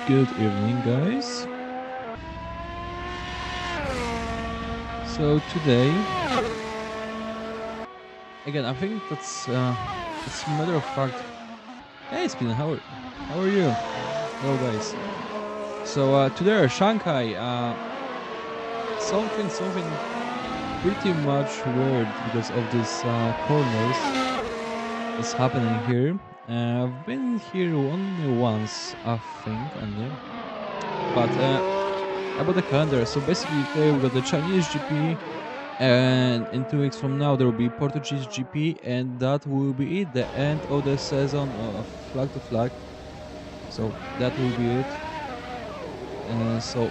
Good evening, guys. So today, again, I think it's a matter of fact. Hey, Spin, how are you? Hello, guys. So today, Shanghai, something pretty much weird because of this corners is happening here. I've been here only once, I think, only. But about the calendar, so basically today we got the Chinese GP, and in 2 weeks from now there will be Portuguese GP, and that will be it, the end of the season of flag to flag. So that will be it. So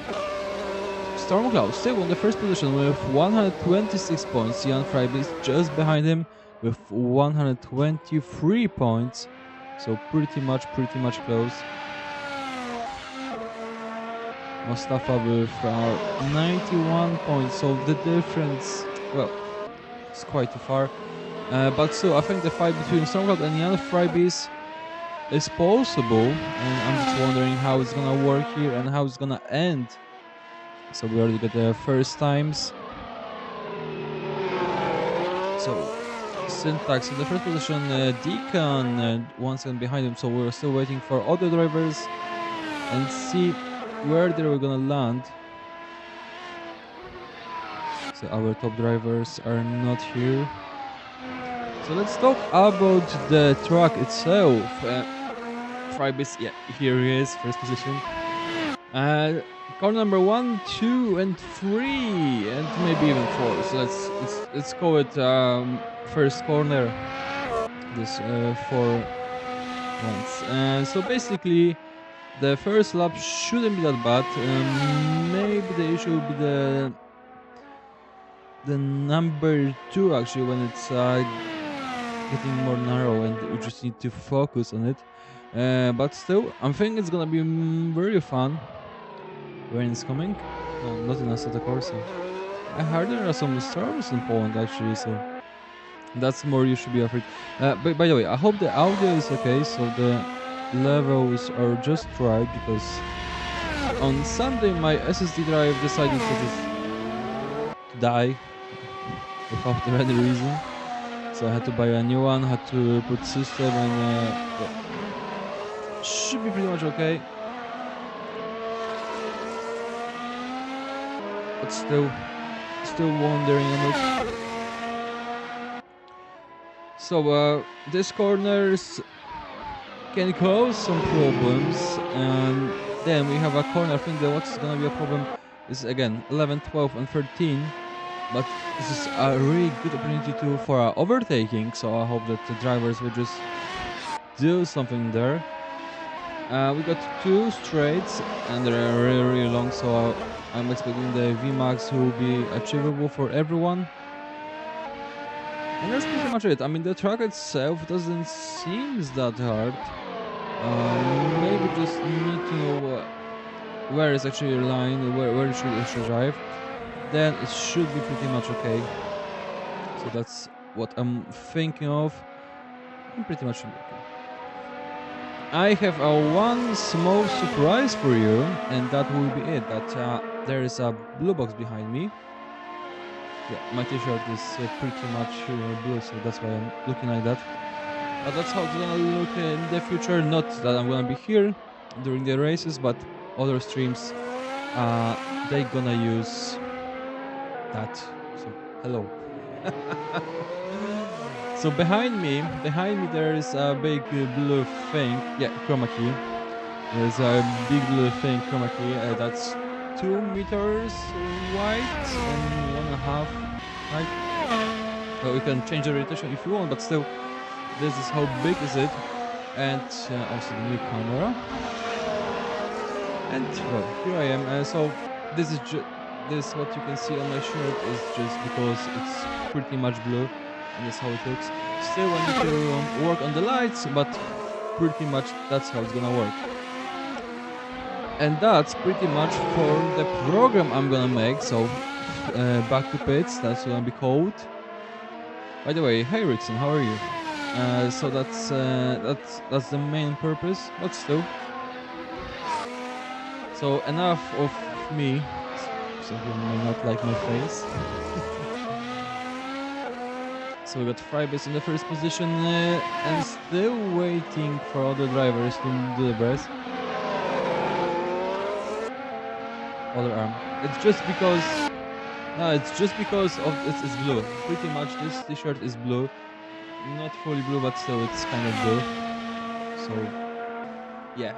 Stormcloud still in the first position with 126 points. Jan Freiby is just behind him with 123 points. So pretty much close. Mustafa with 91 points, so the difference, well, it's quite too far. But still, I think the fight between Stormcloud and Jan Freibis is possible, and I'm just wondering how it's gonna work here and how it's gonna end. So we already got the first times. So Syntax in the first position, Deacon once again behind him, so we're still waiting for other drivers and see where they were gonna land. So our top drivers are not here. So let's talk about the track itself. Freibis, yeah, here he is, first position. Car number 1, 2, and 3, and maybe even 4. So let's call it first corner. This 4 ones. So basically, the first lap shouldn't be that bad. Maybe the issue will be the number 2 actually, when it's getting more narrow and we just need to focus on it. But still, I'm thinking it's gonna be very fun. Rain is coming. No, not in Assetto Corsa. I heard there are some storms in Poland actually, so that's more you should be afraid. But by the way, I hope the audio is okay, so the levels are just right, because on Sunday my SSD drive decided to just die without any reason. So I had to buy a new one, had to put system, and yeah, should be pretty much okay. But still wondering on it. So this corners can cause some problems, and then we have a corner. I think that what's gonna be a problem is again 11, 12, and 13. But this is a really good opportunity for overtaking. So I hope that the drivers will just do something there. We got two straights, and they're really long. So I'm expecting the VMAX will be achievable for everyone. And that's pretty much it. I mean, the track itself doesn't seem that hard. Maybe just need to know where is actually your line, where you should drive. Then it should be pretty much okay. So that's what I'm thinking of. I'm pretty much should be okay. I have one small surprise for you, and that will be it. That there is a blue box behind me. Yeah, my t-shirt is pretty much blue, so that's why I'm looking like that. But that's how it's gonna look in the future. Not that I'm gonna be here during the races, but other streams, they gonna use that. So hello. So behind me there is a big blue thing. Yeah, chroma key. There's a big blue thing, chroma key. That's 2 meters wide and 1.5 height. So you can change the rotation if you want, but still, this is how big is it. And also the new camera. And well, here I am. So this is this what you can see on my shirt is just because it's pretty much blue, and that's how it looks. Still, I need to work on the lights, but pretty much that's how it's gonna work. And that's pretty much for the program I'm gonna make. So back to pits, that's gonna be called. By the way, hey Rickson, how are you? So that's the main purpose, but still. So enough of me. Some people may not like my face. So we got Frybase in the first position, and still waiting for other drivers to do the best. Other arm. It's just because of it's blue. Pretty much this t-shirt is blue. Not fully blue, but still it's kind of blue. So yeah,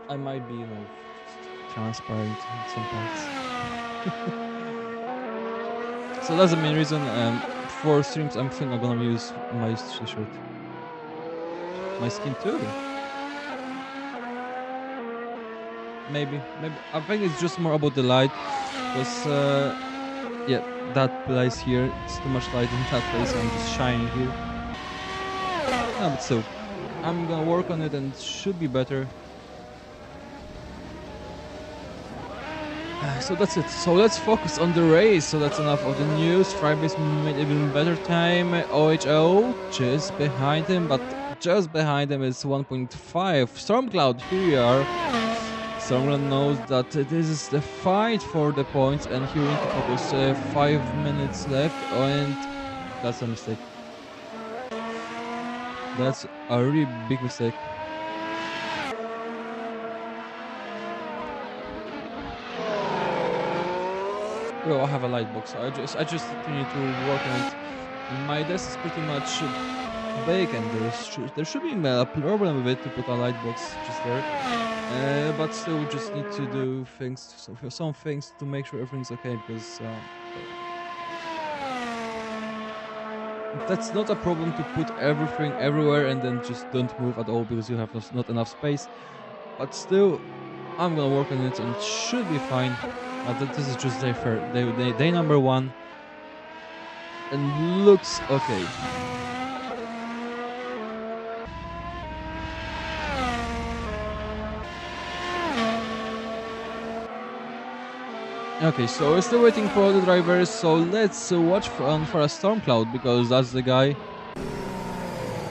I might be, transparent in some parts. So that's the main reason. For streams, I'm thinking I'm gonna use my t-shirt, my skin too. Maybe. I think it's just more about the light, because yeah, that place here, it's too much light in that place. I'm just shining here. No, but still, I'm gonna work on it, and it should be better. So that's it. So let's focus on the race. So that's enough of the news. Frybase made even better time. OHO just behind him, but just behind him is 1.5. Stormcloud, here we are. Stormcloud knows that this is the fight for the points, and he will focus. 5 minutes left, and that's a mistake. That's a really big mistake. Well, I have a light box. I just need to work on it. My desk is pretty much big, and there should be a problem with it to put a light box just there. But still, we just need to do things, some things to make sure everything's okay, because that's not a problem to put everything everywhere and then just don't move at all because you have not enough space. But still, I'm gonna work on it, and it should be fine. This is just day number 1, and looks okay. Okay, so we're still waiting for the drivers, so let's watch for a storm cloud, because that's the guy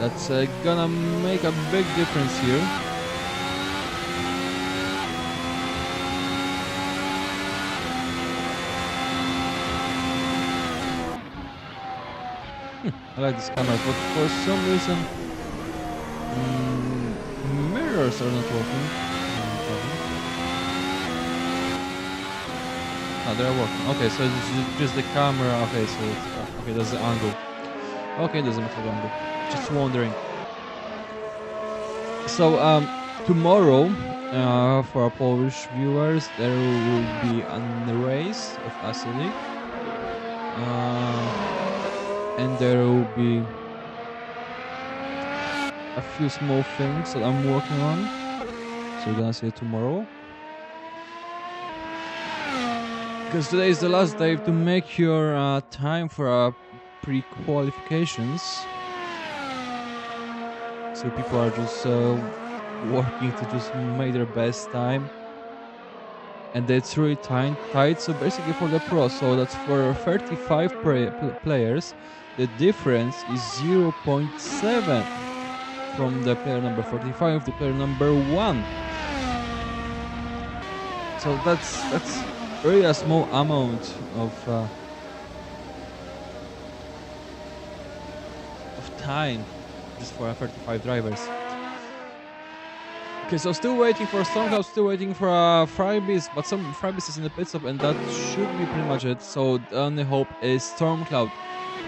that's gonna make a big difference here. I like this camera, but for some reason mirrors are not working. Oh, they're working. Okay, so it's just the camera. Okay, so it's, okay, that's the angle. Okay, doesn't matter the angle. Just wondering. So tomorrow, for our Polish viewers, there will be a race of Assetto, and there will be a few small things that I'm working on. So we're gonna see it tomorrow. Because today is the last day to make your time for pre-qualifications. So people are just working to just make their best time. And it's really tight. So basically for the pro, so that's for 35 players, the difference is 0.7 from the player number 45 to player number 1. So that's really a small amount of time just for 35 drivers. Okay, so still waiting for Stormcloud, still waiting for Frybeast, but some Frybeast is in the pit stop, and that should be pretty much it. So the only hope is Stormcloud.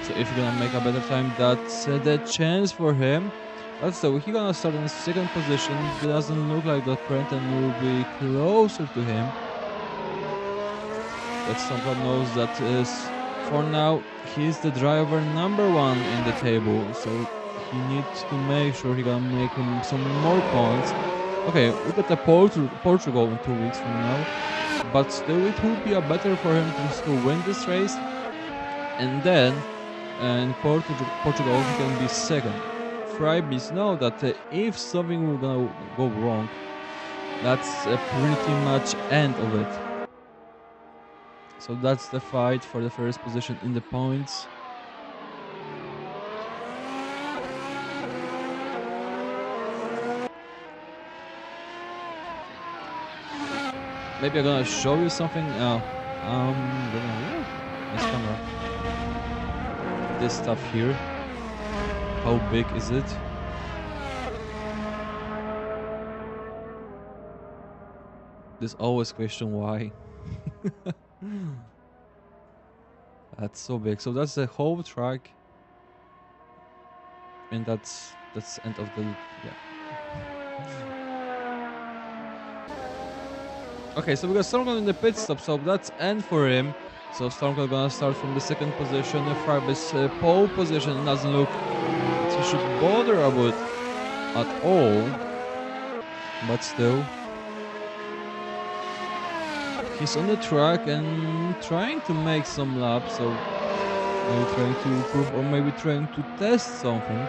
So if you're gonna make a better time, that's the chance for him. But so he's gonna start in second position. It doesn't look like that Brenton will be closer to him. But Stormcloud knows that is for now he's the driver number 1 in the table. So he needs to make sure he's gonna make him some more points. Okay, we got the Portugal in 2 weeks from now, but still it will be a better for him just to win this race, and then in Portugal he can be second. Frybeast know that if something will gonna go wrong, that's pretty much end of it. So that's the fight for the first position in the points. Maybe I'm gonna show you something. Nice camera. This stuff here. How big is it? There's always question why. That's so big. So that's the whole track, and that's end of the Okay, so we got Stormcloud in the pit stop, so that's end for him. So Stormcloud gonna start from the second position, Frybeast pole position. Doesn't look that he should bother about at all, but still. He's on the track and trying to make some laps, so maybe trying to improve or maybe trying to test something.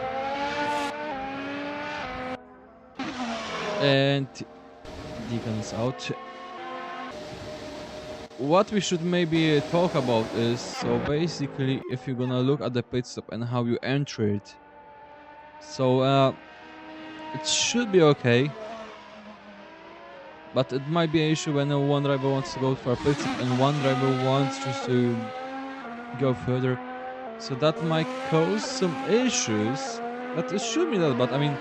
And Deacon is out. What we should maybe talk about is, so basically if you're gonna look at the pit stop and how you enter it, so it should be okay, but it might be an issue when one driver wants to go for a pit stop and one driver wants just to go further, so that might cause some issues, but it should be that. But I mean,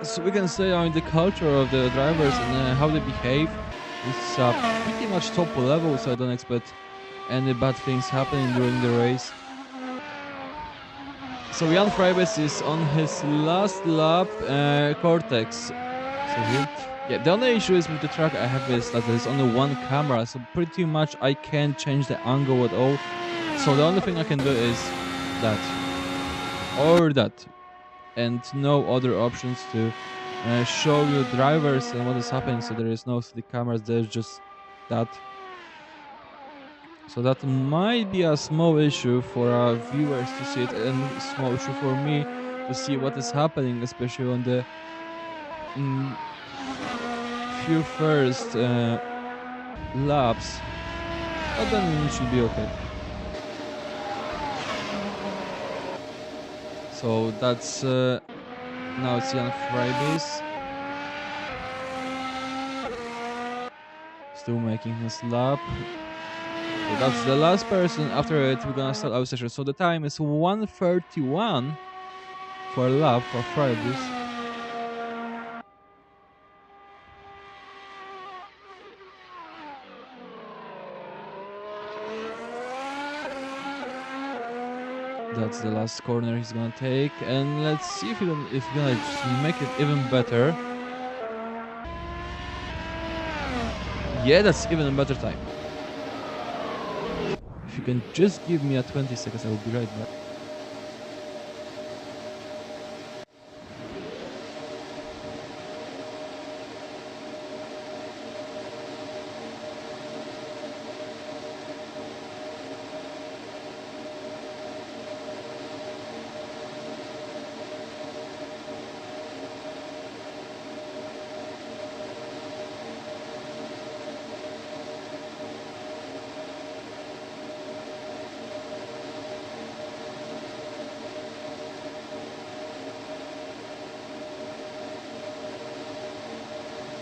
so we can say the culture of the drivers and how they behave is pretty much top level, so I don't expect any bad things happening during the race. So Jan Frybeast is on his last lap, Cortex. So here, yeah, the only issue is with the track I have is that there's only one camera, so pretty much I can't change the angle at all. So the only thing I can do is that or that, and no other options to show you drivers and what is happening. So there is no steady cameras, there's just that. So that might be a small issue for our viewers to see it, and a small issue for me to see what is happening, especially on the few first laps, but then it should be okay. So that's now it's Jan Freibis. Still making his lap. So that's the last person. After it, we're gonna start our session. So the time is 1:31 for a lap for Freibis. That's the last corner he's gonna take, and let's see if he's gonna just make it even better. Yeah, that's even a better time. If you can just give me a 20 seconds, I will be right back.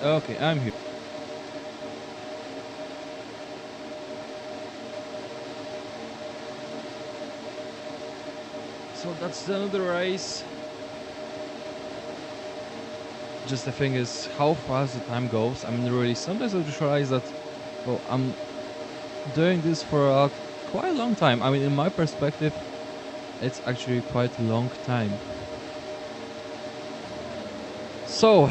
Okay, I'm here. So that's another race. Just the thing is how fast the time goes. I mean, really, sometimes I just realize that, well, I'm doing this for a quite a long time. I mean, in my perspective, it's actually quite a long time. So,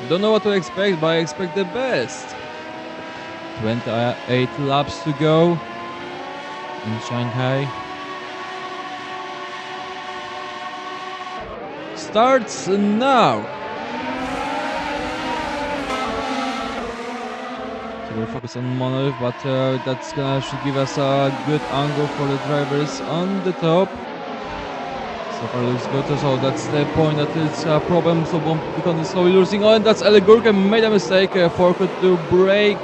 don't know what to expect, but I expect the best. 28 laps to go in Shanghai. Starts now. So we'll focus on Monolith, but that's gonna should give us a good angle for the drivers on the top. So far looks good. So that's the point that it's a problem. So Beacon is slowly losing. Oh, and that's Elegurka made a mistake. Forked to brake.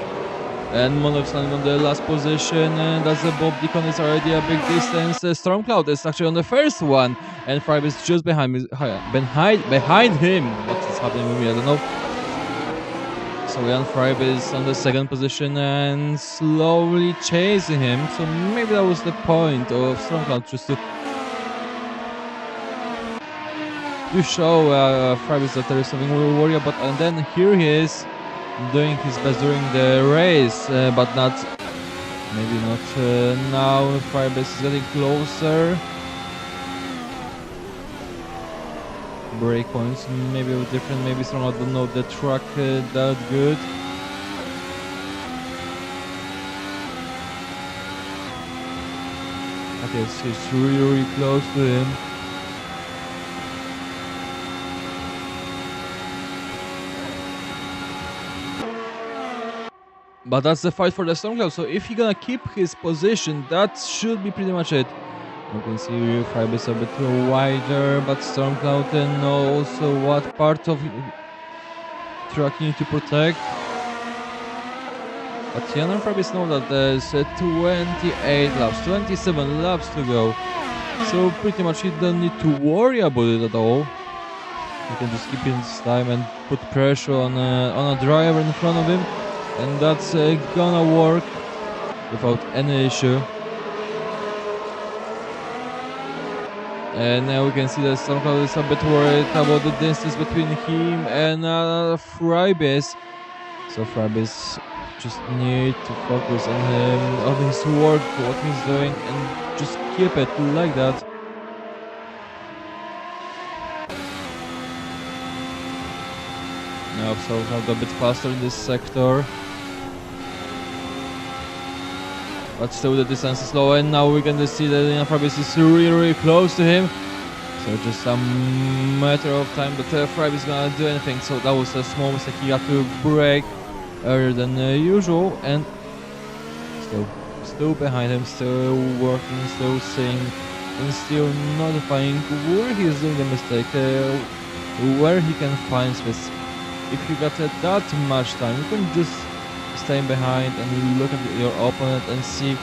And Monolith's landing on the last position. And that's the Bob Deacon is already a big distance. Stormcloud is actually on the first one. And Fribe is just behind him. What is happening with me? I don't know. So Jan Fribe is on the second position and slowly chasing him. So maybe that was the point of Stormcloud, just to show Fribis that there is something to worry about. And then here he is doing his best during the race, but not, maybe not now. Fribis is getting closer. Brake points maybe different, maybe some, I don't know the track that good. Okay, so it's really close to him. But that's the fight for the Stormcloud, so if he's gonna keep his position, that should be pretty much it. You can see Fribe is a bit wider, but Stormcloud knows what part of track you need to protect. But Jan and Fribe know that there's 28 laps, 27 laps to go. So pretty much he don't need to worry about it at all. He can just keep his time and put pressure on a driver in front of him. And that's gonna work without any issue. And now we can see that Stormcloud is a bit worried about the distance between him and Fribis. So Fribis just need to focus on him, on his work, what he's doing, and just keep it like that. Now Stormcloud a bit faster in this sector. But still the distance is low, and now we're gonna see that Jan Fribis is really close to him. So just a matter of time that Fribis is gonna do anything. So that was a small mistake, he had to brake earlier than usual, and still behind him, still working, still seeing, and still notifying where he is doing the mistake, where he can find this if you got that much time, you can just stay behind and look at your opponent and see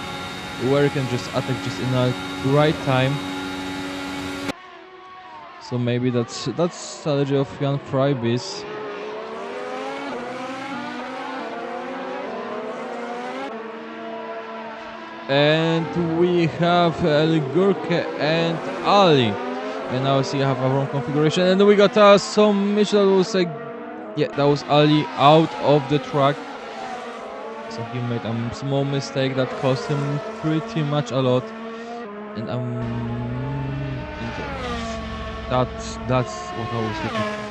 where you can just attack just in the right time. So maybe that's strategy of Jan Freibis. And we have Gurke and Ali. And now see I have a wrong configuration. And we got some mission that was yeah, that was Ali out of the track. So he made a small mistake that cost him pretty much a lot. And that's what I was looking for.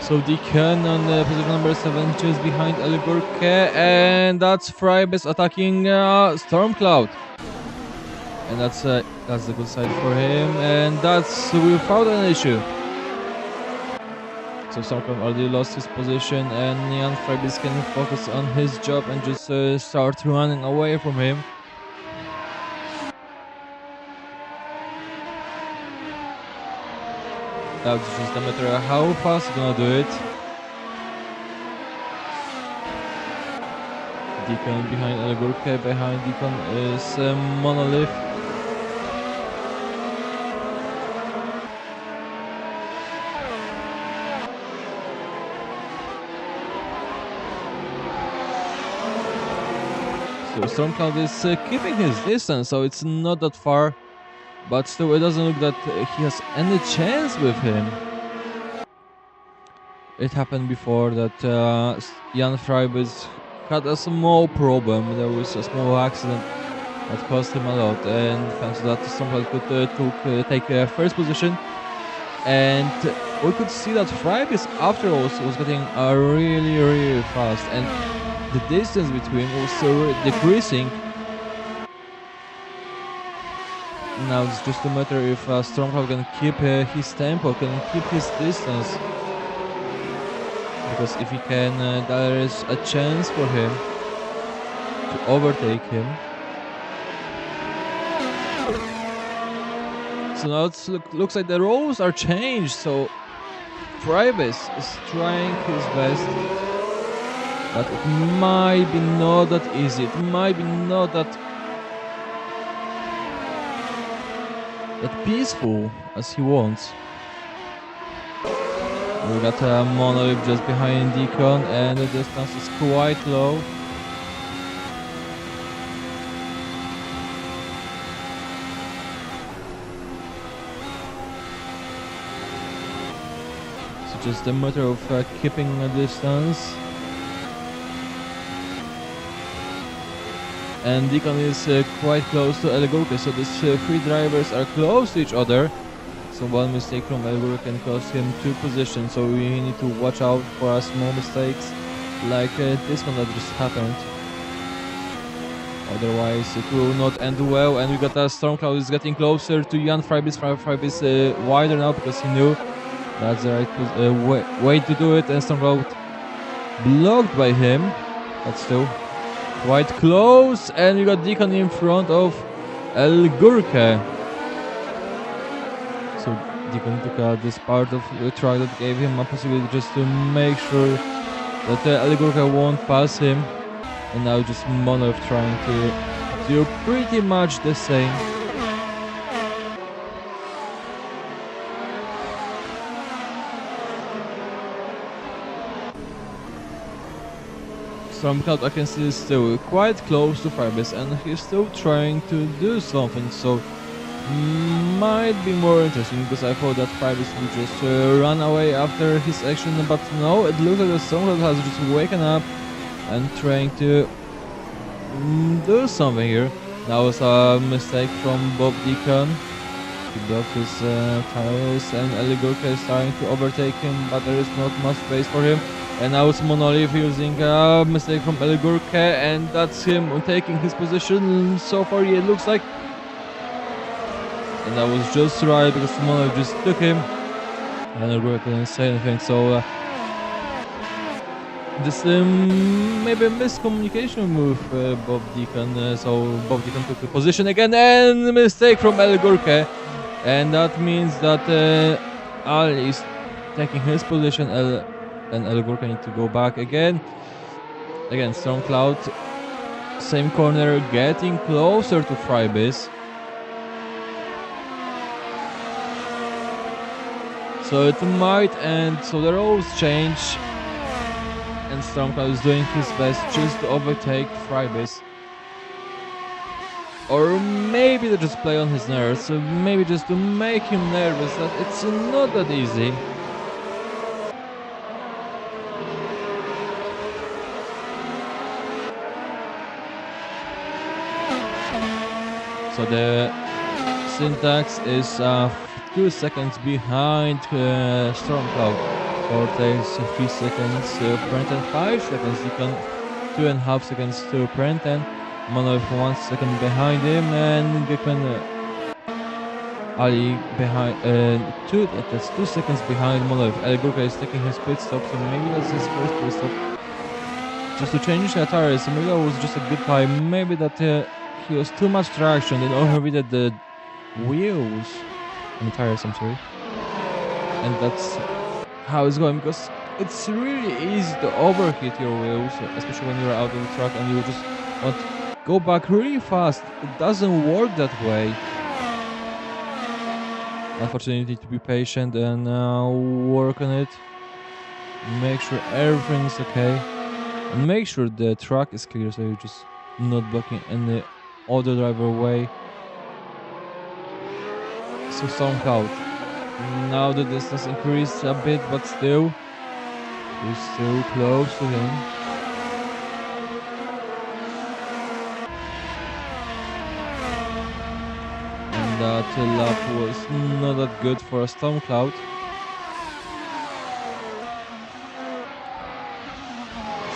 So Deacon on position number 7, just behind El Gurke, and that's Freibis attacking Stormcloud. And that's the good side for him, and that's without an issue. So Stormcloud already lost his position, and Jan Freibis can focus on his job and just start running away from him. That's just a matter of how fast he's gonna do it. Deacon behind El Gurke, behind Deacon is Monolith. So Stormcloud is keeping his distance, so it's not that far. But still, it doesn't look that he has any chance with him. It happened before that Jan Freibis had a small problem. There was a small accident that cost him a lot, and thanks to that, Stormcloud could take first position. And we could see that Freibis after also was getting really fast, and the distance between was decreasing. Now it's just a matter if Stormcloud can keep his tempo, can keep his distance. Because if he can, there is a chance for him to overtake him. So now it looks like the roles are changed. So Freibis is trying his best, but it might be not that easy. It might be not that peaceful as he wants. We got a Monolith just behind Deacon, and the distance is quite low. So just a matter of keeping a distance. And Deacon is quite close to El Gurke, so these three drivers are close to each other. So one mistake from El Gurke can cost him 2 positions, so we need to watch out for small mistakes like this one that just happened. Otherwise it will not end well, and we got a Stormcloud is getting closer to Jan Freibis. Freibis wider now because he knew that's the right way to do it, and Stormcloud blocked by him, but still quite close, and we got Deacon in front of El Gurke. So Deacon took this part of the track that gave him a possibility just to make sure that El Gurke won't pass him. And now just Monolith trying to do pretty much the same. Stormcloud, I can see, is still quite close to Freibis, and he's still trying to do something, so might be more interesting, because I thought that Freibis would just run away after his action, but no, it looks like the Stormcloud has just waken up and trying to do something here. That was a mistake from Bob Deacon. He blocked his tires, and El Gurke is trying to overtake him, but there is not much space for him. And now it's Monolith using a mistake from El Gurke, and that's him taking his position so far, it looks like. And that was just right, because Monolith just took him, and El Gurke didn't say anything, so this maybe a miscommunication with Bob Deacon, so Bob Deacon took the position again, and a mistake from El Gurke, and that means that Ali is taking his position. And El Gorka need to go back again. Again, Storm Cloud, same corner, getting closer to Frybis. So it might end, so the roles change. And Storm Cloud is doing his best just to overtake Frybis. Or maybe to just play on his nerves, so maybe just to make him nervous, that it's not that easy. So the syntax is 2 seconds behind Storm Cloud. Cortex 3 seconds to Prenton, 5 seconds Deacon, 2.5 seconds to Prenton, Monolith 1 second behind him, and Gekman Ali behind that's 2 seconds behind Monolith. El Gurka is taking his pit stop, so maybe that's his first pit stop. Just to change the tires, so maybe that was just a good time. Maybe that he was too much traction and overheated the wheels and the tires, I'm sorry. And that's how it's going, because it's really easy to overheat your wheels, especially when you're out of the track and you just want to go back really fast. It doesn't work that way. Unfortunately, you need to be patient and work on it. Make sure everything's okay. And make sure the track is clear, so you're just not blocking any other driver way. So Storm Cloud. Now the distance increased a bit, but still, he's still close to him. And that lap was not that good for a Storm Cloud.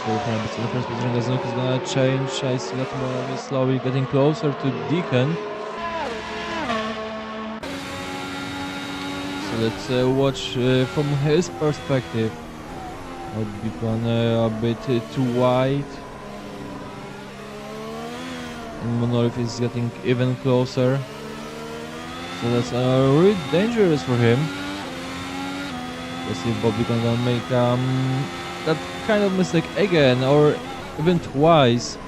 So the first position, the Znook is gonna change. I see that Monolith is slowly getting closer to Deacon. Let's watch from his perspective. Deacon a bit too wide. And Monolith is getting even closer. So that's really dangerous for him. Let's see if Bobby gonna make that kind of mistake again, or even twice.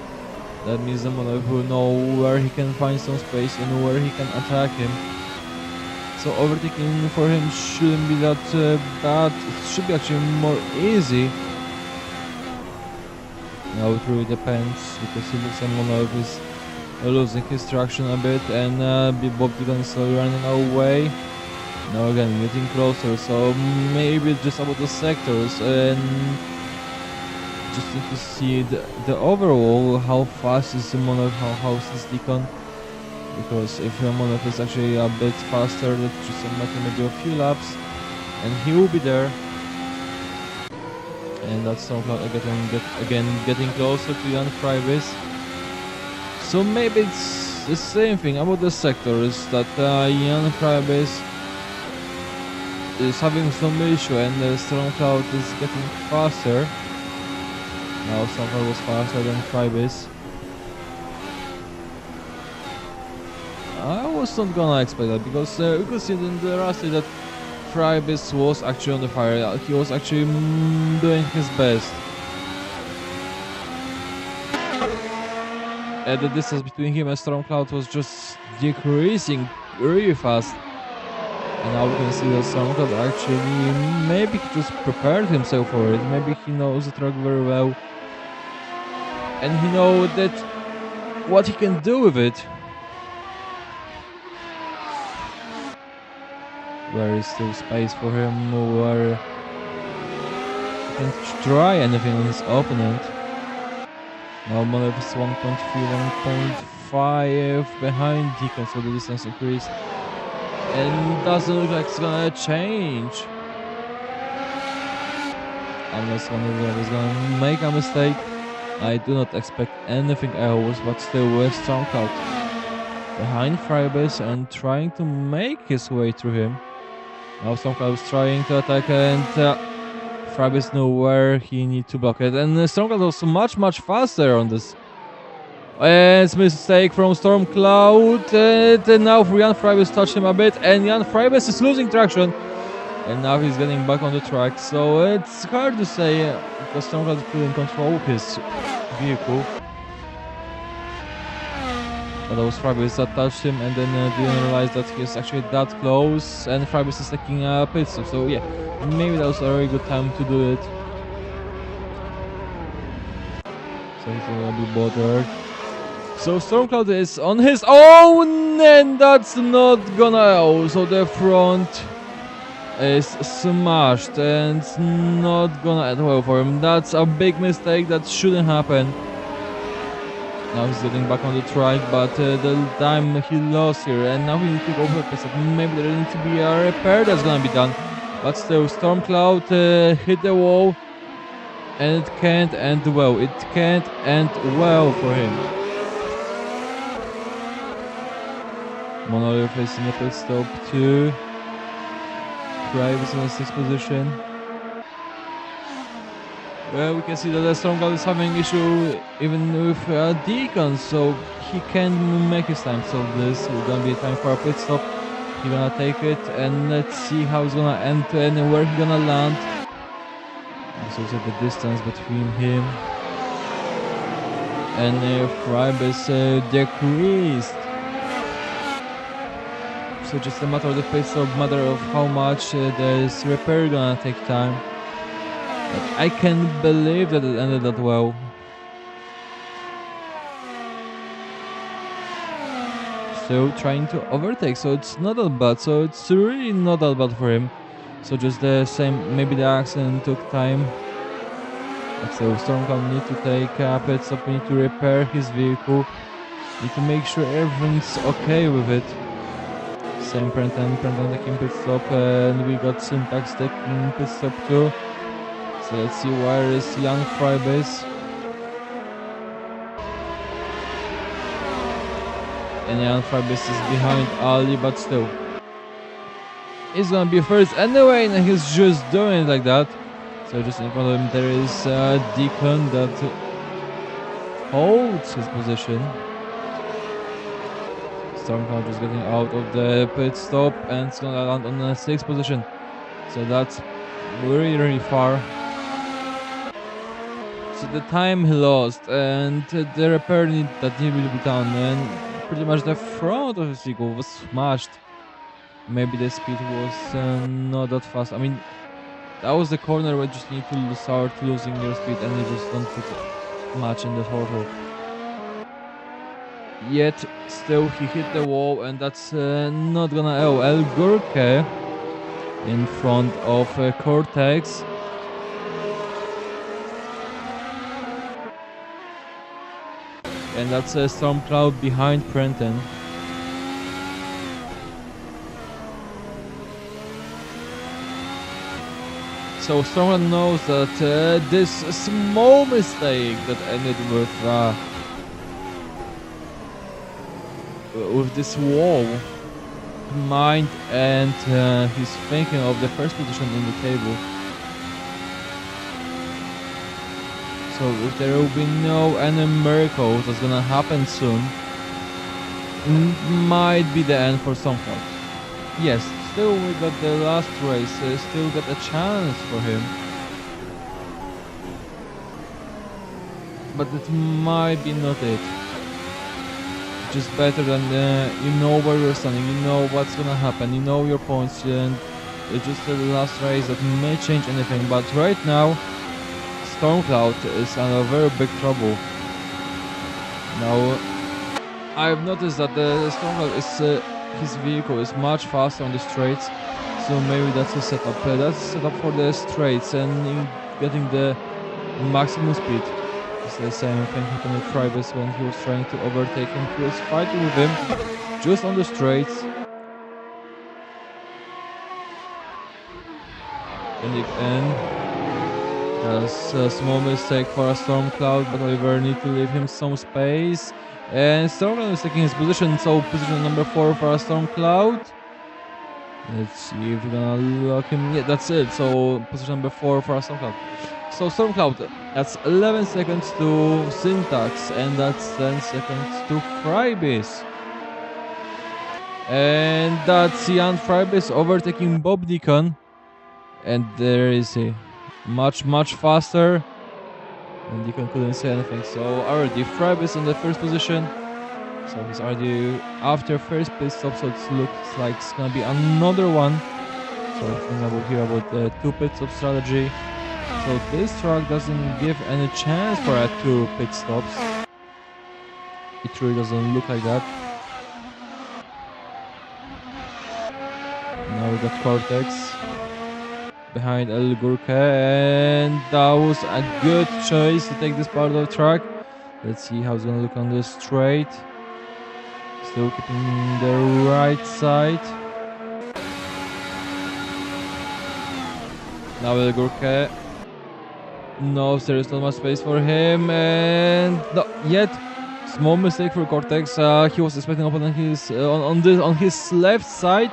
That means the Monolith will know where he can find some space and where he can attack him. So overtaking for him shouldn't be that bad. It should be actually more easy. Now it really depends, because he looks like Monolith is losing his traction a bit, and Bob Dylan is slowly running away. Now again getting closer, so maybe it's just about the sectors, and just need to see the overall, how fast is the Monolith, how fast is Deacon. Because if Monolith is actually a bit faster, that's just a matter maybe a few laps, and he will be there. And that's getting closer to Jan Frybis. So maybe it's the same thing about the sectors, that Jan Frybis is having some issue and the Storm Cloud is getting faster. Now Storm Cloud was faster than Frybis. I was not gonna expect that, because we could see in the race that Frybis was actually on the fire. He was actually doing his best. And the distance between him and Storm Cloud was just decreasing really fast. And now we can see that Storm Cloud actually, maybe he just prepared himself for it. Maybe he knows the track very well. And he knows that what he can do with it. There is still space for him, where he can try anything on his opponent. Now Monolith is 1.3, 1.5 behind Deacon, so the distance increased. And doesn't look like it's gonna change. Unless Monolith is gonna make a mistake. I do not expect anything else, but still with Storm Cloud behind Frybis and trying to make his way through him. Now Storm Cloud is trying to attack, and Frybis knew where he needs to block it. And Storm Cloud was much faster on this. And it's a mistake from Storm Cloud. And now Jan Frybis touched him a bit, and Jan Frybis is losing traction. And now he's getting back on the track, so it's hard to say because Stormcloud couldn't control his vehicle. But that was Frybis that touched him and then didn't realize that he's actually that close, and Frybis is taking a pit stop, so yeah, maybe that was a very good time to do it. So he's gonna be bothered. So Stormcloud is on his own, and that's not gonna. So the front is smashed, and it's not gonna end well for him. That's a big mistake. That shouldn't happen. Now he's getting back on the track, but the time he lost here, and now he needs to go for a pit stop. Maybe there needs to be a repair that's gonna be done. But still, Stormcloud hit the wall, and it can't end well. It can't end well for him. Monolith is in the pit stop too. Drive is in the 6th position. Well, we can see that the Stormcloud is having issue even with Deacon, so he can't make his time. So this is gonna be time for a pit stop. He's gonna take it, and let's see how it's gonna end and where he's gonna land. This is the distance between him and Frybis decreased. So just a matter of the pit stop, matter of how much this repair gonna take time. But I can't believe that it ended that well. Still trying to overtake, so it's not that bad. So it's really not that bad for him. So just the same, maybe the accident took time. But still, Stormcloud need to take a pit stop, need to repair his vehicle, need to make sure everything's okay with it. Same Prenton taking pit stop, and we got Syntax taking pit stop too. So let's see where is young Frybis. And young Frybis is behind Ali, but still. He's gonna be first anyway, and he's just doing it like that. So just in front of him there is Deacon that holds his position. Stormcloud just getting out of the pit stop, and it's gonna land on the 6th position. So that's really far. So the time he lost and the repair that needed to be done, and pretty much the front of his vehicle was smashed. Maybe the speed was not that fast. I mean, that was the corner where you just need to start losing your speed and you just don't put much in the throttle. Yet, still he hit the wall, and that's not gonna... Oh, El Gurke in front of Cortex. And that's Stormcloud behind Prenton. So Stormcloud knows that this small mistake that ended with this wall mind, and he's thinking of the first position in the table. So if there will be no any miracles that's gonna happen soon, might be the end for Stormcloud. Yes, still we got the last race, still got a chance for him. But it might be not it. Just better than you know where you're standing, you know what's gonna happen, you know your points, and it's just the last race that may change anything. But right now, Stormcloud is under very big trouble. Now, I've noticed that the Stormcloud is his vehicle is much faster on the straights, so maybe that's a setup. That's a setup for the straights and getting the maximum speed. It's the same thing happened with Frybis when he was trying to overtake him. He was fighting with him just on the straights. In the end, that's a small mistake for a Stormcloud, but Oliver need to leave him some space. And Stormcloud is taking his position, so position number 4 for a Stormcloud. Let's see if we're gonna lock him. Yeah, that's it. So position number 4 for a Stormcloud. So Stormcloud, that's 11 seconds to Syntax, and that's 10 seconds to Frybis. And that's Jan Frybis overtaking Bob Deacon. And there is a much faster, and Deacon couldn't say anything. So already Frib is in the first position. So he's already after first pit stop, so it looks like it's gonna be another one. So I think about here about the 2 pit stop strategy. So this truck doesn't give any chance for a 2 pit stops. It really doesn't look like that. Now we got Cortex behind El Gurke, and that was a good choice to take this part of the track. Let's see how it's gonna look on the straight. Still keeping the right side. Now El Gurke. No, there is not much space for him, and not yet. Small mistake for Cortex. He was expecting open on his on his left side.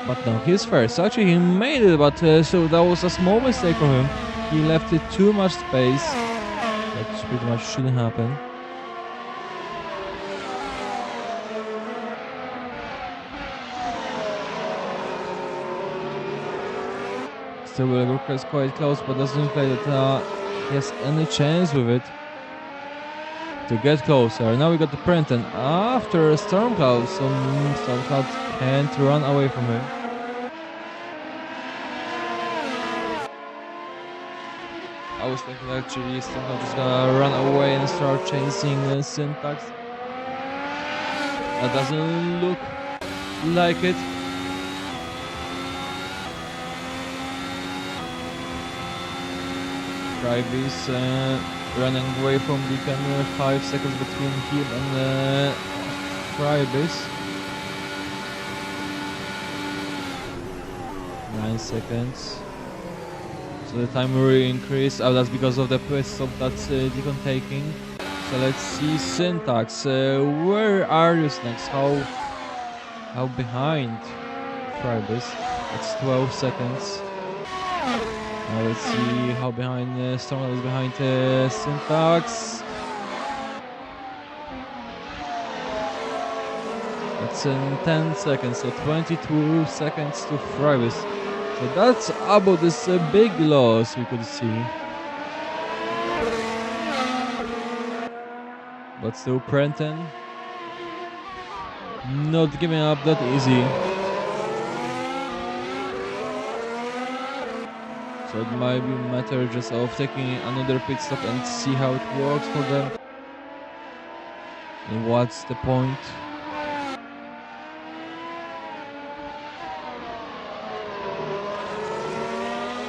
But no, he's first. Actually, he made it, but so that was a small mistake for him. He left it too much space. That pretty much shouldn't happen. Still, Gurka is quite close, but doesn't look like that he has any chance with it to get closer. Now we got the Prenton after Stormcloud, so Stormcloud can't run away from him. I was thinking actually Stormcloud is gonna run away and start chasing Syntax. That doesn't look like it. Frib is running away from Deacon, 5 seconds between him and Fribis. 9 seconds. So the time will increase. That's because of the pit stop that's Deacon taking. So let's see Syntax. Where are you, Syntax? How behind Fribis? It's 12 seconds. Now let's see how behind Stormcloud is behind Syntax. That's in 10 seconds, so 22 seconds to Fribis. So that's about this big loss we could see. But still Prenton not giving up that easy. So it might be a matter just of taking another pit stop and see how it works for them. And what's the point?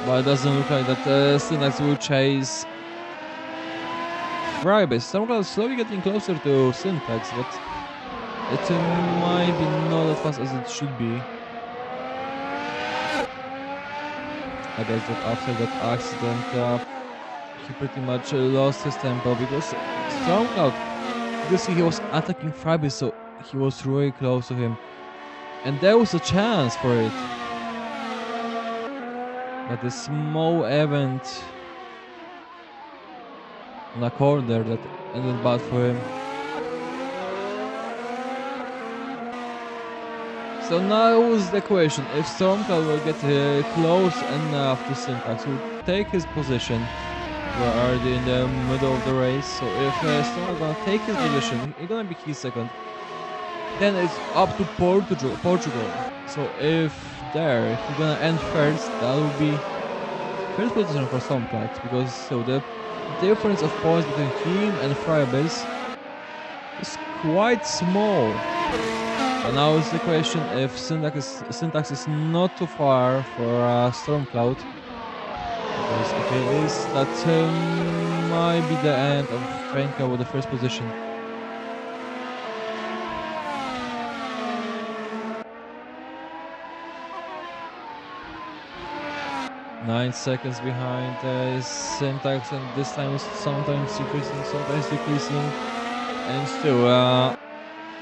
But it doesn't look like that Syntax will chase Fribis. Stormcloud is slowly getting closer to Syntax, but it might be not as fast as it should be. I guess that after that accident, he pretty much lost his tempo because Stormcloud, you see he was attacking Fribis, so he was really close to him. And there was a chance for it. But a small event on a corner that ended bad for him. So now is the question, if Stormcloud will get close enough to Syntax, will take his position. We're already in the middle of the race, so if Stormcloud gonna take his position, it's gonna be his second. Then it's up to Portugal. So if he's gonna end first, that will be first position for Stormcloud, because so the difference of points between him and Fribis is quite small. And now is the question if Syntax is not too far for Stormcloud. Because if it is, that might be the end of Franka with the first position. Nine seconds behind Syntax, and this time is sometimes increasing, sometimes decreasing. And still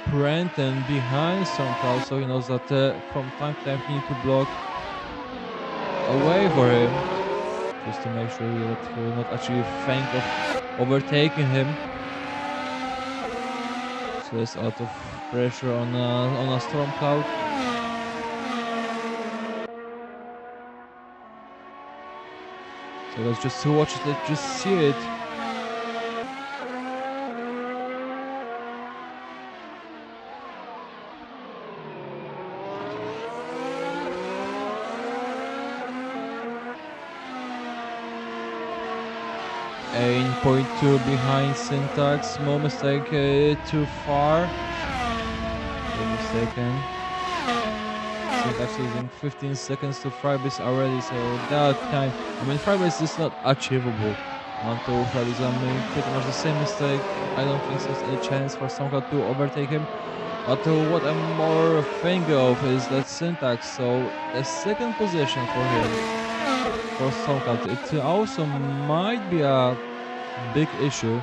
Prenton behind Stormcloud, so he knows that from time to time he needs to block away for him, just to make sure that he will not actually think of overtaking him. So there's a lot of pressure on a Stormcloud. So let's just watch it, let's just see it. In point 2 behind Syntax, small mistake, too far. Mistaken. Syntax losing 15 seconds to Frybase already, so that time, I mean, Frybase is not achievable until Frybase is making pretty much the same mistake. I don't think there's any chance for SoundCloud to overtake him. But what I'm more thinking of is that Syntax, so the second position for him, for SoundCloud, it also might be a big issue.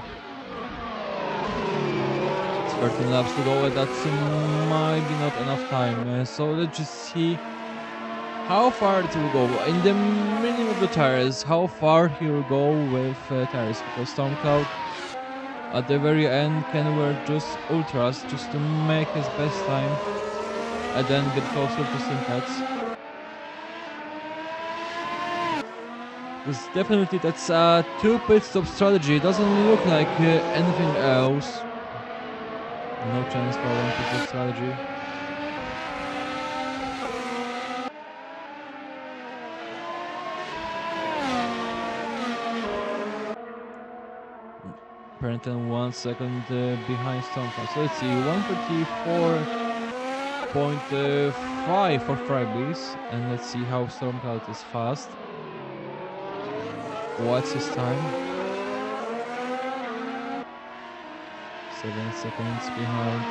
13 laps to go, that might be not enough time. So let's just see how far it will go. In the minimum of the tires, how far he will go with tires, because SoundCloud at the very end can wear just ultras just to make his best time and then get closer to Syntax. Because definitely that's a 2 pit stop strategy. It doesn't look like anything else. No chance for 1 pit stop strategy. Parenton 1 second behind Stormcloud. So let's see, 134.5 for Frybase, and let's see how Stormcloud is fast. What's his time? 7 seconds behind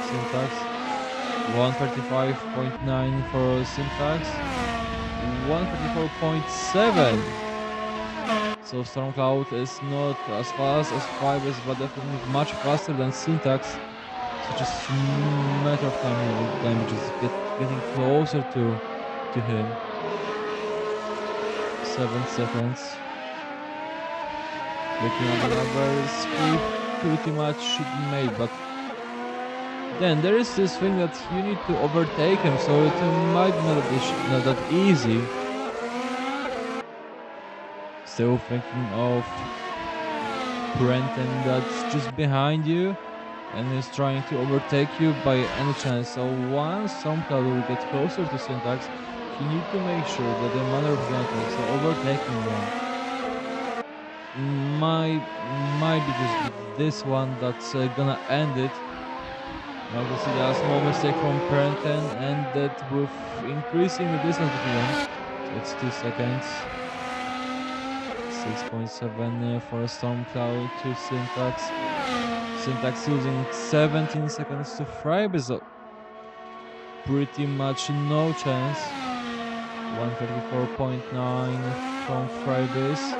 Syntax. 135.9 for Syntax. 134.7. So Stormcloud is not as fast as Frybase, but definitely much faster than Syntax. So just a matter of time, just getting closer to him. 7 seconds. Looking at the numbers, he pretty much should be made, but then there is this thing that you need to overtake him, so it might not be not that easy. Still thinking of Brenton that's just behind you and is trying to overtake you by any chance. So once SoundCloud will get closer to Syntax, you need to make sure that the manner of Syntax, so overtaking them, might be just this one that's gonna end it. Now we see a small mistake from Brenton, and that with increasing the distance between them, so it's 2 seconds. 6.7 for Stormcloud to Syntax. Syntax losing 17 seconds to Frybase, so pretty much no chance. 134.9 from Frybase.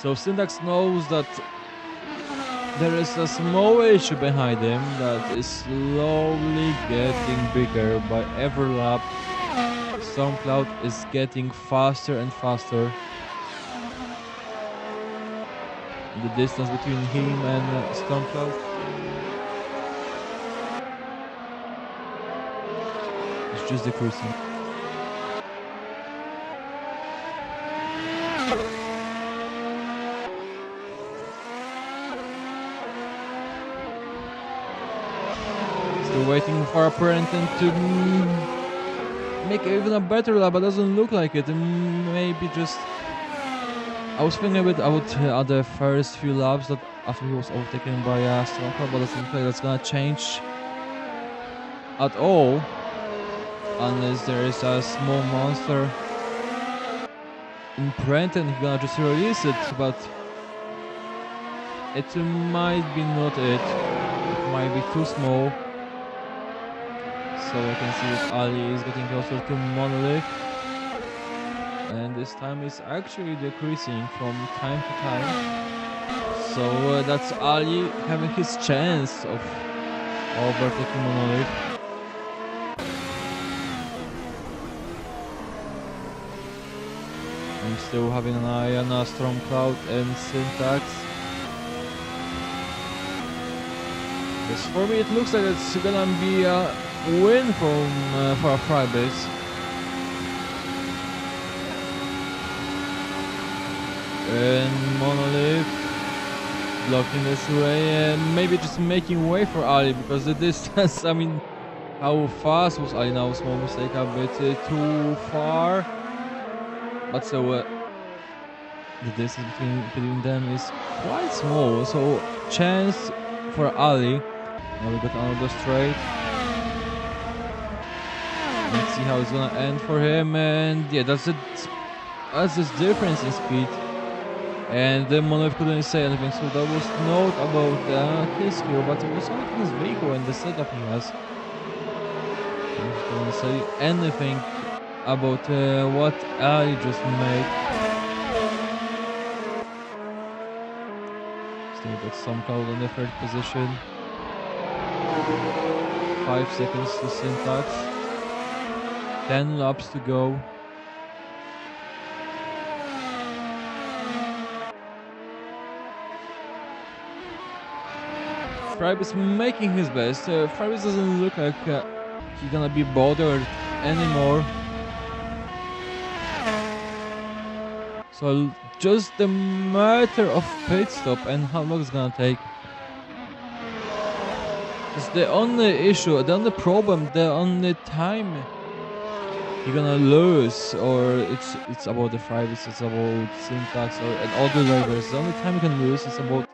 So Syntax knows that there is a small issue behind him that is slowly getting bigger by every lap. Stormcloud is getting faster and faster. The distance between him and Stormcloud is just decreasing. Waiting for a Parenton to make even a better lap, but doesn't look like it. Maybe just I was thinking a bit about the first few laps that after he was overtaken by Stormcloud, but doesn't look like that's gonna change at all unless there is a small monster in Parenton. He's gonna just release it, but it might be not it. It might be too small. So I can see that Ali is getting closer to Monolith, and this time is actually decreasing from time to time. So that's Ali having his chance of overtaking Monolith. I'm still having an eye on Stormcloud and Syntax. Yes, for me it looks like it's gonna be a win for a Frybase. And Monolith blocking this way and maybe just making way for Ali because the distance, I mean, how fast was Ali now? Small mistake, a bit too far. But so the distance between them is quite small. So chance for Ali. Now we got another straight. Let's see how it's gonna end for him. And yeah, that's this difference in speed. And the Monolith couldn't say anything, so there was note about his skill, but it was only his vehicle and the setup he has. He couldn't say anything about what Ali just made. Still got some cloud on the third position. 5 seconds to Syntax. 10 laps to go. Frybase making his best. Frybase doesn't look like he's gonna be bothered anymore. So just the matter of pit stop and how long it's gonna take. It's the only issue, the only problem, the only time you're gonna lose, or it's about the Frybase, it's about Syntax and all the drivers. The only time you can lose is about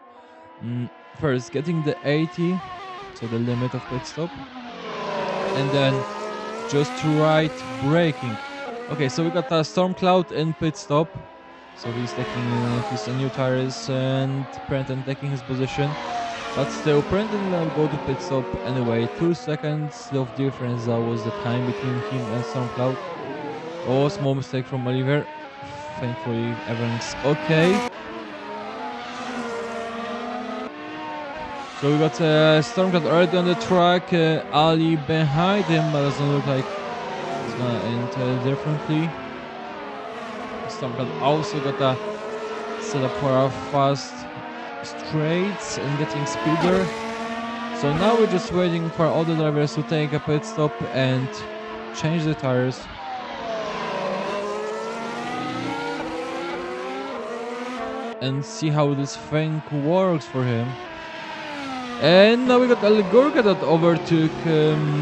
first getting the 80, so the limit of pit stop, and then just right braking. Okay, so we got a Storm Cloud in pit stop, so he's taking his new tires and Brenton taking his position, but still Brenton will go to pit stop anyway. 2 seconds of difference, that was the time between him and Storm Cloud. Oh, small mistake from Oliver. Thankfully everything's okay. So we got Stormcloud already on the track, Ali behind him, but doesn't look like it's gonna end differently. Stormcloud also got a setup for a fast straights and getting speeder. So now we're just waiting for all the drivers to take a pit stop and change the tires. And see how this thing works for him. And now we got Aligorka that overtook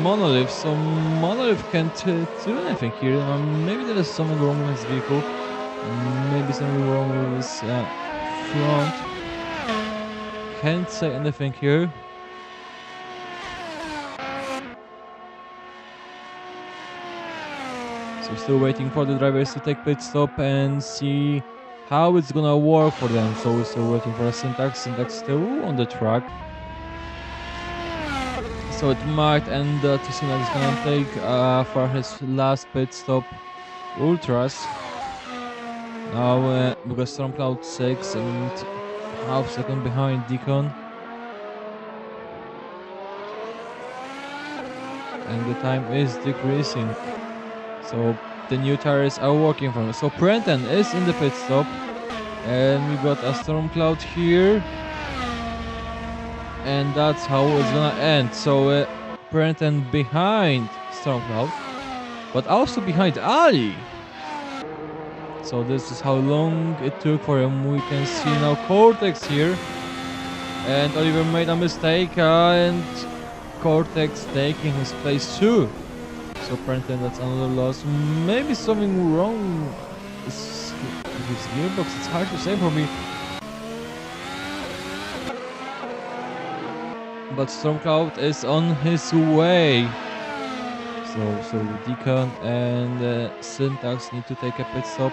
Monolith, so Monolith can't do anything here. Maybe there is something wrong with his vehicle, maybe something wrong with his front. Can't say anything here. So still waiting for the drivers to take pit stop and see how it's gonna work for them. So we're still waiting for a Syntax still on the track. So it might end to Syntax is gonna take for his last pit stop Ultras. Now we got Stormcloud 6 and half second behind Deacon. And the time is decreasing. So the new tires are working for him. So Brenton is in the pit stop. And we got a Stormcloud here. And that's how it's gonna end. So Brenton behind Stormcloud, but also behind Ali. So this is how long it took for him. We can see now Cortex here, and Oliver made a mistake and Cortex taking his place too. So Brenton, that's another loss. Maybe something wrong with his gearbox. It's hard to say for me. But Stormcloud is on his way. So Deacon and Syntax need to take a pit stop.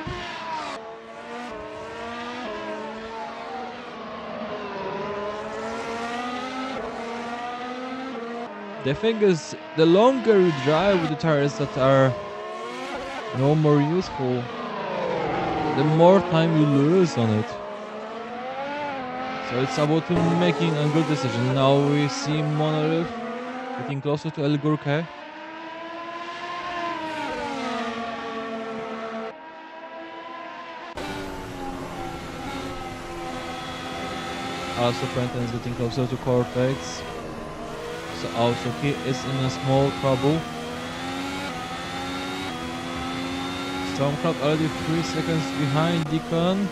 The thing is, the longer you drive with the tires that are no more useful, the more time you lose on it. So it's about making a good decision. Now we see Monolith getting closer to El Gurke. Also Brenton is getting closer to Cortex. So also he is in a small trouble. Stormcloud already 3 seconds behind Deacon.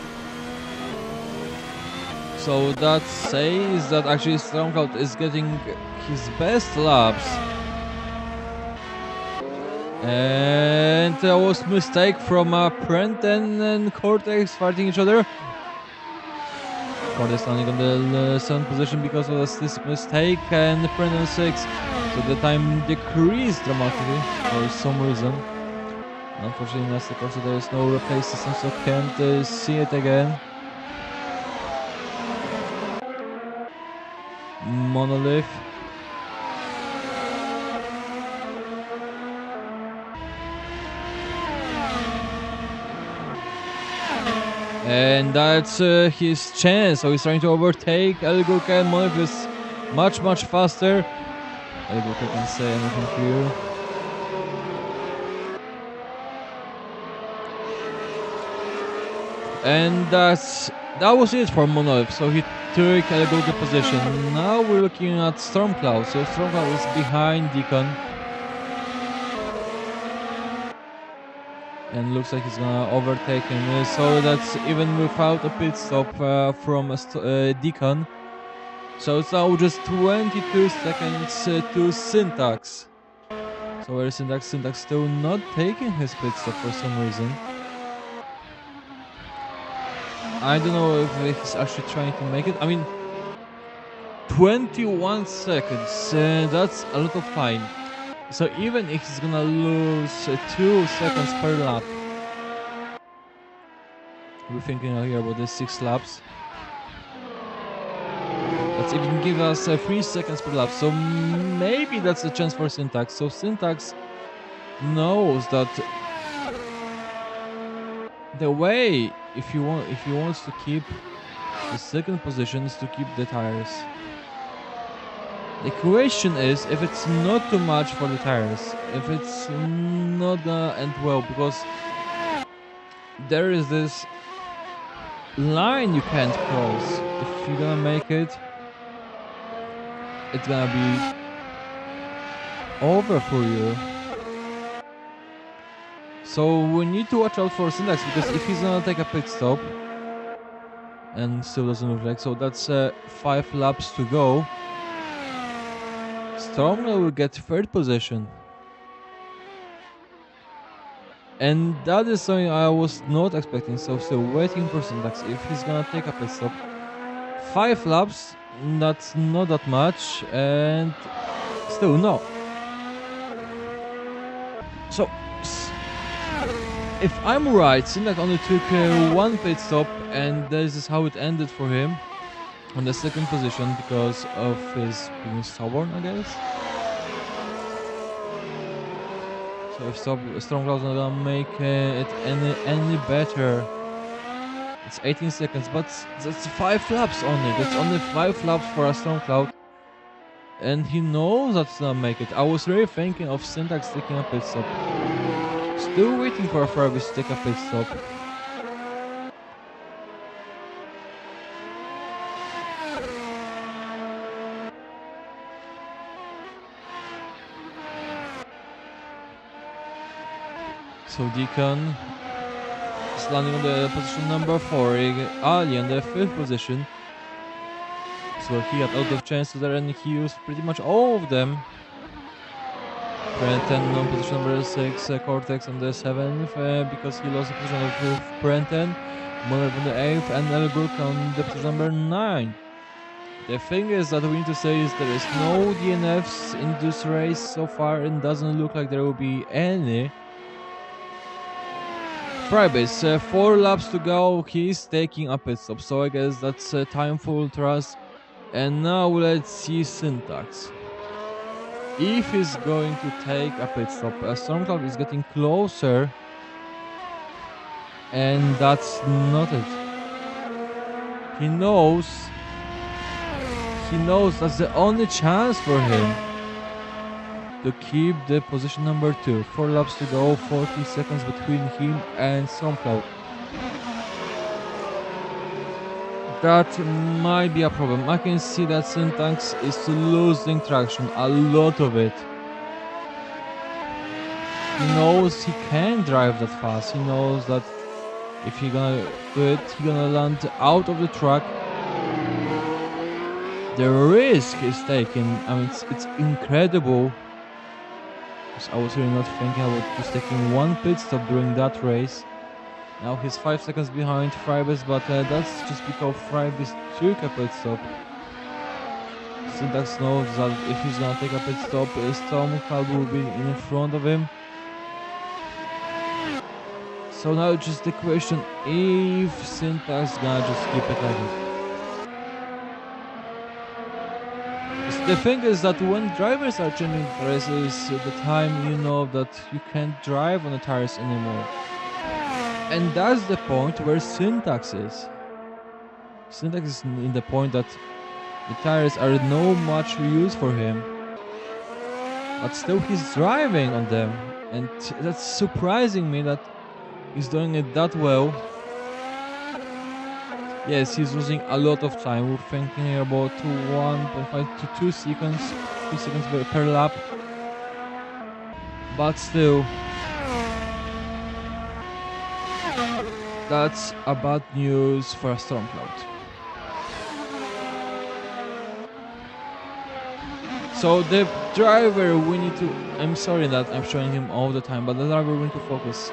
So that says that actually Stormcloud is getting his best laps. And there was mistake from Prenton and Cortex fighting each other. Cortex landing on the 7th position because of this mistake, and Prenton 6. So the time decreased dramatically for some reason. Unfortunately, in Assetto Corsa there is no replay system, so can't see it again. Monolith. And that's his chance, so he's trying to overtake Elgurka, and Monolith is much faster. Elgurka can say anything here. And that was it for Monolith, so he took Elgurka position. Now we're looking at Stormcloud, so Stormcloud is behind Deacon. And looks like he's gonna overtake him, so that's even without a pit stop from Deacon. So it's now just 22 seconds to Syntax. So where is Syntax? Syntax still not taking his pit stop for some reason. I don't know if he's actually trying to make it. I mean, 21 seconds, that's a lot of time. So even if he's gonna lose 2 seconds per lap, we're thinking here about the 6 laps. Let's even give us 3 seconds per lap, so maybe that's a chance for Syntax. So Syntax knows that the way, if he wants to keep the 2nd position, is to keep the tires. The question is if it's not too much for the tires, if it's not gonna end well, because there is this line you can't cross. If you're gonna make it, it's gonna be over for you. So we need to watch out for Syntax, because if he's gonna take a pit stop and still doesn't look like, so that's 5 laps to go. Stormcloud will get 3rd position. And that is something I was not expecting, so still waiting for Syntax if he's gonna take a pit stop. 5 laps, that's not that much, and still no. So, if I'm right, Syntax only took 1 pit stop, and this is how it ended for him on the 2nd position because of his being stubborn, I guess. So if Stormcloud's not gonna make it any better, it's 18 seconds, but that's 5 laps only. That's only 5 laps for a Stormcloud, and he knows that's gonna make it. I was really thinking of Syntax taking a pit stop. Still waiting for Fergus to take a pit stop. So Deacon is landing on the position number 4, Ali on the 5th position. So he had a lot of chances there and he used pretty much all of them. Prenton on position number 6, Cortex on the 7th because he lost the position of Prenton, Monolith on the 8th, and Elgurka on the position number 9. The thing is that we need to say is there is no DNFs in this race so far, and doesn't look like there will be any. Frybase, 4 laps to go, he's taking a pit stop, so I guess that's time for Ultras. And now let's see Syntax. If he's going to take a pit stop, Stormcloud is getting closer, and that's not it. He knows that's the only chance for him to keep the position number 2. 4 laps to go, 40 seconds between him and Stormcloud. that might be a problem. I can see that Syntax is losing traction, a lot of it. He knows he can drive that fast. He knows that if he gonna do it, he gonna land out of the track. The risk is taken. I mean, it's incredible. Because I was really not thinking about just taking one pit stop during that race. Now he's 5 seconds behind Fribus, but that's just because Fribus took a pit stop. Syntax knows that if he's gonna take a pit stop, Stormcloud will be in front of him. So now just the question if Syntax gonna just keep it like it. The thing is that when drivers are changing races, the time you know that you can't drive on the tires anymore. And that's the point where Syntax is. Syntax is in the point that the tires are no much use for him. But still he's driving on them. And that's surprising me that he's doing it that well. Yes, he's losing a lot of time. We're thinking about 1.5 to 2 seconds, 2 seconds per lap. But still, that's a bad news for a Stormcloud. So the driver, we need to, I'm sorry that I'm showing him all the time, but the driver we need to focus.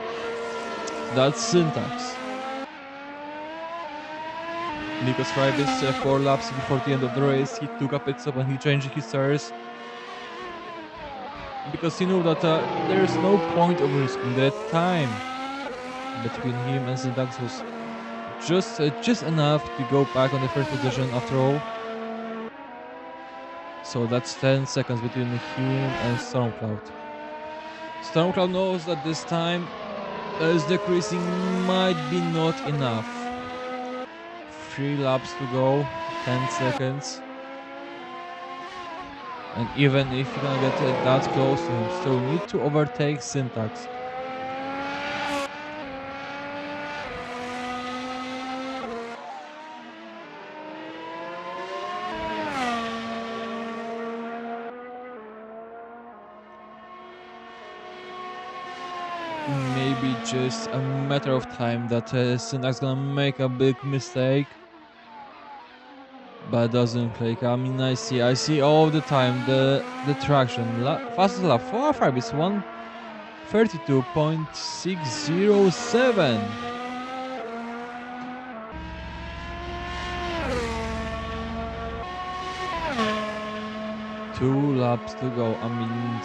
That's Syntax. Because Fribus 4 laps before the end of the race, he took a pit stop and he changed his tires. Because he knew that there's no point of risking that time between him and Syntax was just enough to go back on the first position after all. So that's 10 seconds between him and Stormcloud. Stormcloud knows that this time as decreasing might be not enough. 3 laps to go, 10 seconds. And even if you're gonna get that close to him, still need to overtake Syntax. Maybe just a matter of time that Syntax gonna make a big mistake. But doesn't click. I mean, I see all the time the traction. Fastest lap for Fribus 1:32.607. Two laps to go. I mean,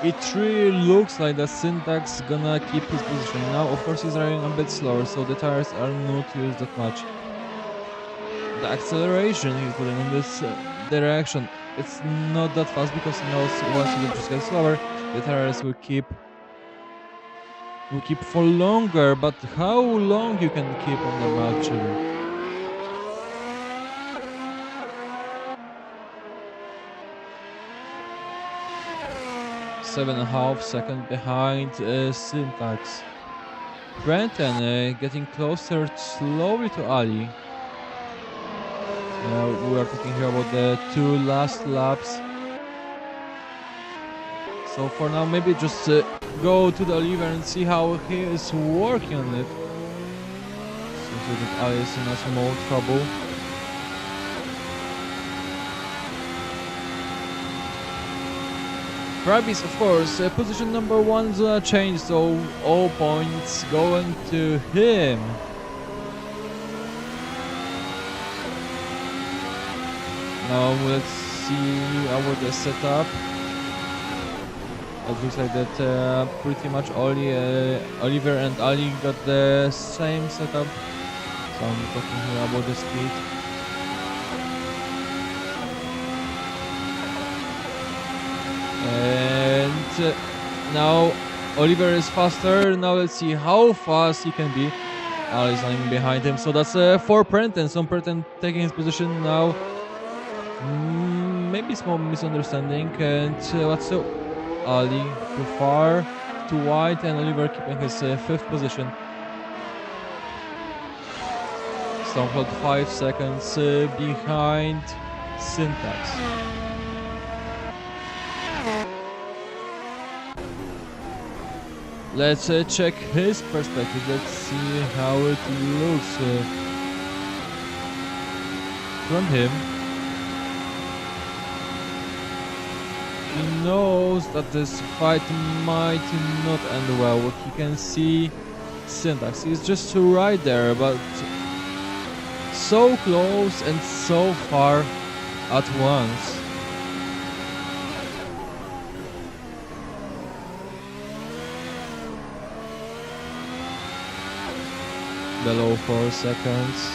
it really looks like the Syntax gonna keep his position. Now, of course, he's riding a bit slower, so the tires are not used that much. The acceleration he's putting in this direction, it's not that fast because he knows once you just get slower, the tires will keep for longer. But how long you can keep on them actually? Seven and a half seconds behind Syntax. Brenton getting closer slowly to Ali. We are talking here about the 2 last laps. So for now, maybe just go to the Oliver and see how he is working on it. Seems that Ali is in a small trouble. Fribus, of course, position number 1 is gonna change, so all points going to him. Now let's see our setup. It looks like that pretty much Oliver and Ali got the same setup. So I'm talking here about the speed. And now Oliver is faster. Now let's see how fast he can be. Ali is running behind him. So that's for Prenton. So Prenton taking his position now. Maybe small misunderstanding, and what's so Ali too far, too wide, and Oliver keeping his 5th position. Stormcloud 5 seconds behind Syntax. Let's check his perspective. Let's see how it looks from him. He knows that this fight might not end well. He can see Syntax. He's just right there, but so close and so far at once. Below 4 seconds,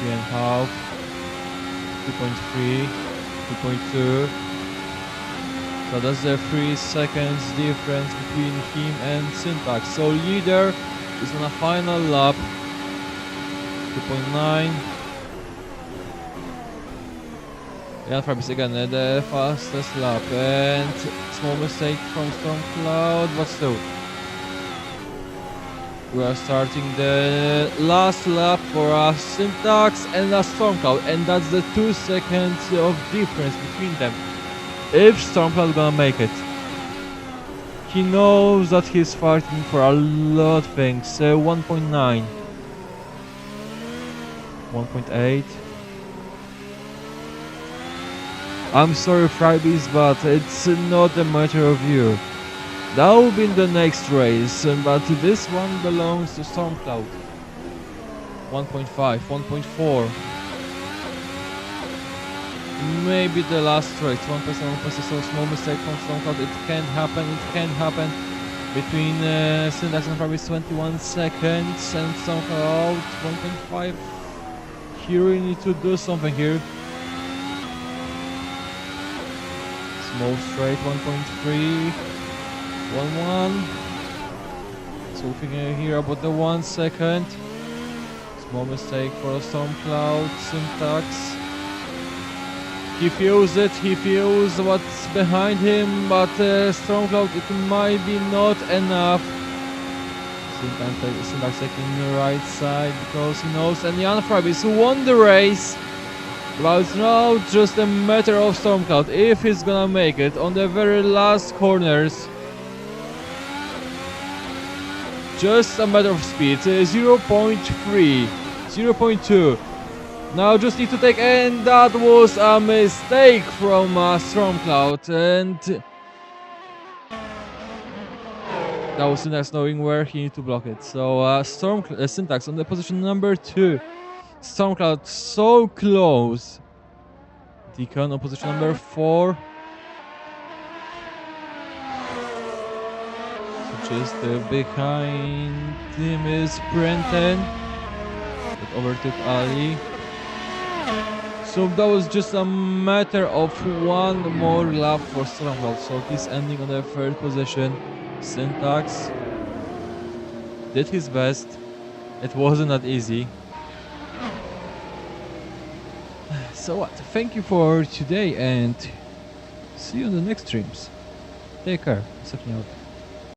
3.5, 2.3, 2.2. So that's the 3 seconds difference between him and Syntax. So leader is on a final lap. 2.9. Jan Fabis again the fastest lap, and small mistake from Stormcloud, but still. We are starting the last lap for a Syntax and a Stormcloud, and that's the 2 seconds of difference between them. If Stormcloud gonna make it, he knows that he's fighting for a lot of things. 1.9, 1.8. I'm sorry, Freebies, but it's not a matter of you. That will be in the next race, but this one belongs to Stormcloud. 1.5, 1.4. Maybe the last race. 1%, so small mistake from Stormcloud. It can happen. Between Syntax and Fabrice 21 seconds and Stormcloud 1.5. Here we need to do something here. Small straight 1.3. 1-1. So thinking here about the 1 second. Small mistake for Stormcloud, Syntax. He feels it, he feels what's behind him, but Stormcloud, it might be not enough. Syntax taking the right side because he knows, and Jan Frabis won the race. But it's now just a matter of Stormcloud if he's gonna make it on the very last corners. Just a matter of speed. 0.3, 0.2. Now just need to take, and that was a mistake from Stormcloud, and that was Syntax knowing where he needed to block it. So Syntax on the position number 2. Stormcloud so close. Deacon on position number 4. So just behind him is Brenton. That overtook Ali. So that was just a matter of one more lap for Stormcloud. So he's ending on the 3rd position. Syntax did his best. It wasn't that easy. So what? Thank you for today and see you on the next streams. Take care. Out.